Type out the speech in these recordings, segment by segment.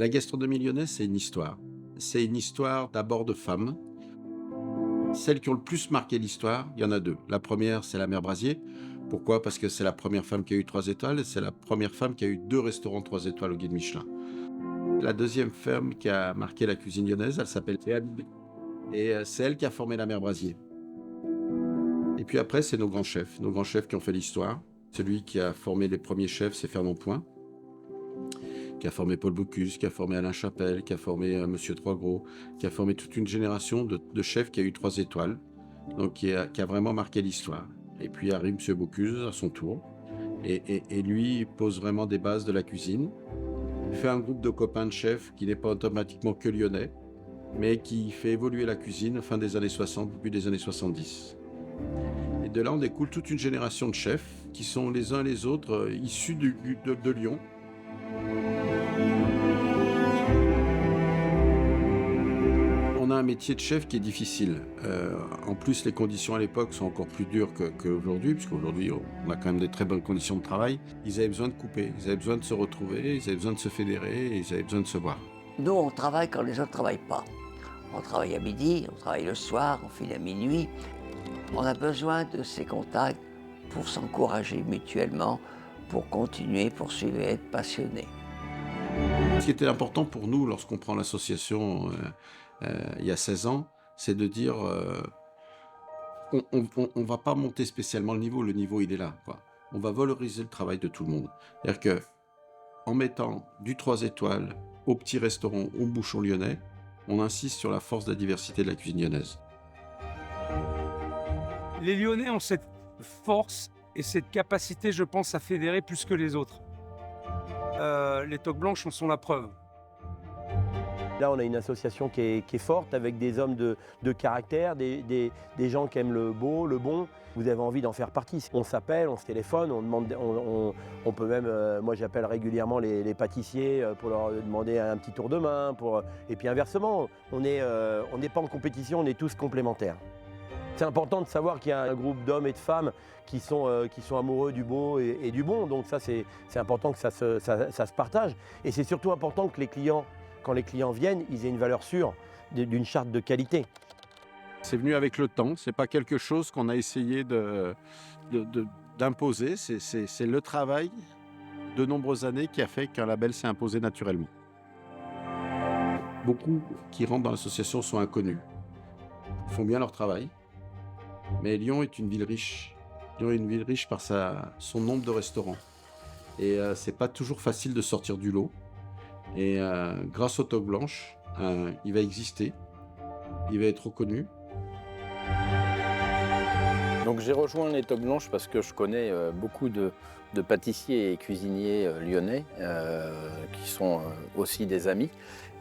La gastronomie lyonnaise, c'est une histoire. C'est une histoire d'abord de femmes. Celles qui ont le plus marqué l'histoire, il y en a 2. La première, c'est la mère Brasier. Pourquoi? Parce que c'est la première femme qui a eu 3 étoiles et c'est la première femme qui a eu 2 restaurants 3 étoiles au guide Michelin. La deuxième femme qui a marqué la cuisine lyonnaise, elle s'appelle Théa Bibé et c'est elle qui a formé la mère Brasier. Et puis après, c'est nos grands chefs qui ont fait l'histoire. Celui qui a formé les premiers chefs, c'est Fernand Point, qui a formé Paul Bocuse, qui a formé Alain Chapelle, qui a formé Monsieur Troisgros, qui a formé toute une génération de chefs qui a eu 3 étoiles, donc qui a vraiment marqué l'histoire. Et puis arrive Monsieur Bocuse à son tour, et lui pose vraiment des bases de la cuisine, fait un groupe de copains de chefs qui n'est pas automatiquement que lyonnais, mais qui fait évoluer la cuisine fin des années 60, début des années 70. Et de là, on découle toute une génération de chefs qui sont les uns les autres issus de Lyon. On a un métier de chef qui est difficile. En plus, les conditions à l'époque sont encore plus dures qu'aujourd'hui, puisqu'aujourd'hui, on a quand même des très bonnes conditions de travail. Ils avaient besoin de couper, ils avaient besoin de se retrouver, ils avaient besoin de se fédérer, et ils avaient besoin de se voir. Nous, on travaille quand les autres ne travaillent pas. On travaille à midi, on travaille le soir, on file à minuit. On a besoin de ces contacts pour s'encourager mutuellement, pour continuer, poursuivre et être passionné. Ce qui était important pour nous lorsqu'on prend l'association il y a 16 ans, c'est de dire on va pas monter spécialement le niveau il est là, quoi. On va valoriser le travail de tout le monde. C'est-à-dire que en mettant du 3 étoiles au petit restaurant, au bouchon lyonnais, on insiste sur la force de la diversité de la cuisine lyonnaise. Les Lyonnais ont cette force et cette capacité, je pense, à fédérer plus que les autres. Les Toques Blanches en sont la preuve. Là, on a une association qui est forte, avec des hommes de caractère, des gens qui aiment le beau, le bon. Vous avez envie d'en faire partie. On s'appelle, on se téléphone, on demande, on peut même, moi j'appelle régulièrement les pâtissiers pour leur demander un petit tour de main. Et puis inversement, on n'est pas en compétition, on est tous complémentaires. C'est important de savoir qu'il y a un groupe d'hommes et de femmes qui sont amoureux du beau et du bon. Donc ça, c'est important que ça se partage. Et c'est surtout important que quand les clients viennent, ils aient une valeur sûre d'une charte de qualité. C'est venu avec le temps, c'est pas quelque chose qu'on a essayé d'imposer, c'est le travail de nombreuses années qui a fait qu'un label s'est imposé naturellement. Beaucoup qui rentrent dans l'association sont inconnus. Ils font bien leur travail, mais Lyon est une ville riche. Lyon est une ville riche par son nombre de restaurants. Et c'est pas toujours facile de sortir du lot. Et grâce aux Toques Blanches, il va exister, il va être reconnu. Donc j'ai rejoint les Toques Blanches parce que je connais beaucoup de pâtissiers et cuisiniers lyonnais qui sont aussi des amis.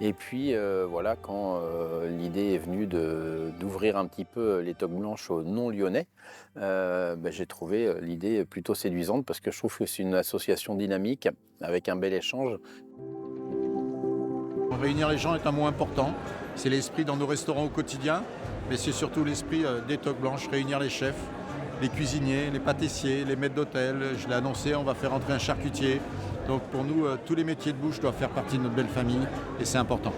Et puis voilà, quand l'idée est venue d'ouvrir un petit peu les Toques Blanches aux non-lyonnais, j'ai trouvé l'idée plutôt séduisante parce que je trouve que c'est une association dynamique avec un bel échange. Réunir les gens est un mot important. C'est l'esprit dans nos restaurants au quotidien, mais c'est surtout l'esprit des Toques Blanches, réunir les chefs, les cuisiniers, les pâtissiers, les maîtres d'hôtel. Je l'ai annoncé, on va faire entrer un charcutier. Donc pour nous, tous les métiers de bouche doivent faire partie de notre belle famille et c'est important.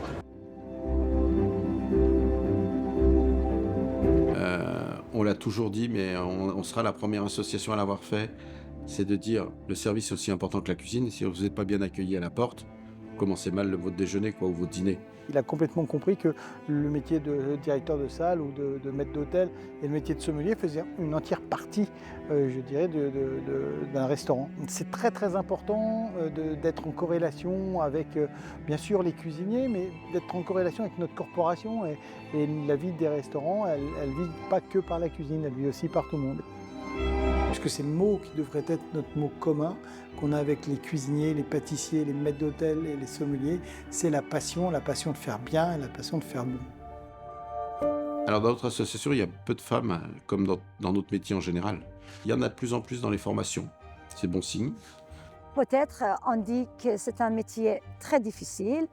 On l'a toujours dit, mais on sera la première association à l'avoir fait, c'est de dire le service est aussi important que la cuisine. Si vous n'êtes pas bien accueilli à la porte, commencez mal votre déjeuner ou votre dîner. Il a complètement compris que le métier de directeur de salle ou de maître d'hôtel et le métier de sommelier faisaient une entière partie, je dirais, d'un restaurant. C'est très très important d'être en corrélation avec, bien sûr, les cuisiniers, mais d'être en corrélation avec notre corporation. Et la vie des restaurants, elle vit pas que par la cuisine, elle vit aussi par tout le monde. Parce que c'est le mot qui devrait être notre mot commun qu'on a avec les cuisiniers, les pâtissiers, les maîtres d'hôtel et les sommeliers, c'est la passion de faire bien et la passion de faire bon. Alors dans notre association, il y a peu de femmes, comme dans notre métier en général. Il y en a de plus en plus dans les formations, c'est bon signe. Peut-être on dit que c'est un métier très difficile,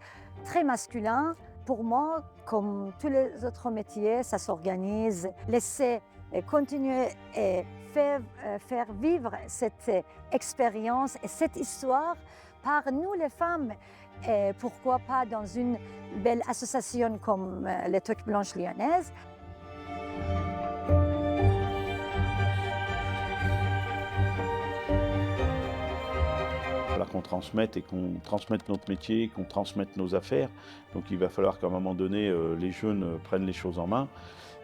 très masculin. Pour moi, comme tous les autres métiers, ça s'organise. Laisser continuer et faire vivre cette expérience et cette histoire par nous les femmes. Et pourquoi pas dans une belle association comme les Toques Blanches Lyonnaises. Qu'on transmette et qu'on transmette notre métier, qu'on transmette nos affaires. Donc il va falloir qu'à un moment donné, les jeunes prennent les choses en main.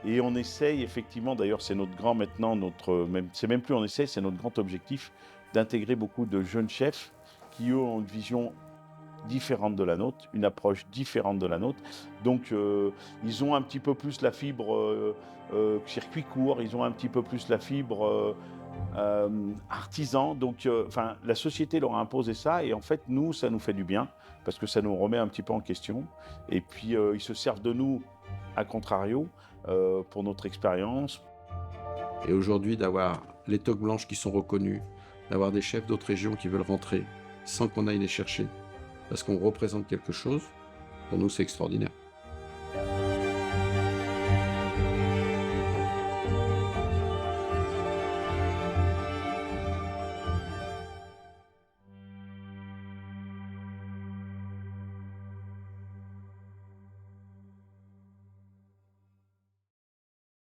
Et on essaye effectivement, d'ailleurs c'est notre grand maintenant, c'est même plus on essaye, c'est notre grand objectif, d'intégrer beaucoup de jeunes chefs qui eux ont une vision différente de la nôtre, une approche différente de la nôtre. Donc ils ont un petit peu plus la fibre circuit court, ils ont un petit peu plus la fibre artisans, donc la société leur a imposé ça et en fait nous ça nous fait du bien parce que ça nous remet un petit peu en question et puis ils se servent de nous à contrario pour notre expérience. Et aujourd'hui d'avoir les Toques Blanches qui sont reconnus, d'avoir des chefs d'autres régions qui veulent rentrer sans qu'on aille les chercher parce qu'on représente quelque chose, pour nous c'est extraordinaire.